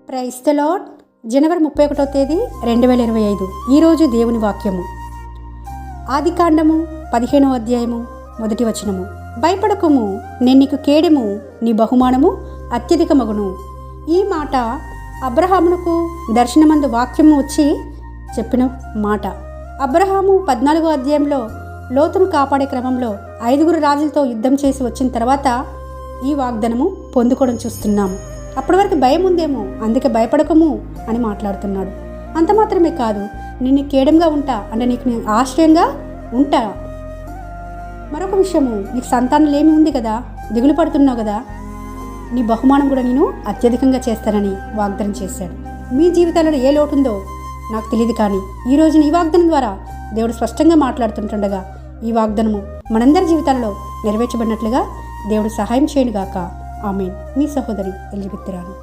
Praise the Lord. జనవరి 31వ తేదీ 2025. ఈరోజు దేవుని వాక్యము ఆదికాండము 15వ అధ్యాయము 1వ వచనము. భయపడకుము, నేను నీకు కేడెము, నీ బహుమానము అత్యధికమగును. ఈ మాట అబ్రహామునకు దర్శనమందు వాక్యము వచ్చి చెప్పిన మాట. అబ్రహాము 14వ అధ్యాయంలో లోతును కాపాడే క్రమంలో 5 రాజులతో యుద్ధం చేసి వచ్చిన తర్వాత ఈ వాగ్దానము పొందుకోవడం చూస్తున్నాము. అప్పటి వరకు భయం ఉందేమో, అందుకే భయపడకము అని మాట్లాడుతున్నాడు. అంత మాత్రమే కాదు, నేను కేడంగా ఉంటా అంటే నీకు నేను ఆశ్రయంగా ఉంటా. మరొక విషయము, నీకు సంతానం ఏమి ఉంది కదా, దిగులు పడుతున్నావు కదా, నీ బహుమానం కూడా నేను అత్యధికంగా చేస్తానని వాగ్దానం చేశాడు. మీ జీవితాలలో ఏ లోటు ఉందో నాకు తెలియదు, కానీ ఈరోజు ఈ వాగ్దానం ద్వారా దేవుడు స్పష్టంగా మాట్లాడుతుంటుండగా ఈ వాగ్దానము మనందరి జీవితాలలో నెరవేర్చబడినట్లుగా దేవుడు సహాయం చేయనుగాక. ఆమేన్. మీ సహోదరి ఎలిజబెత్ రాణి.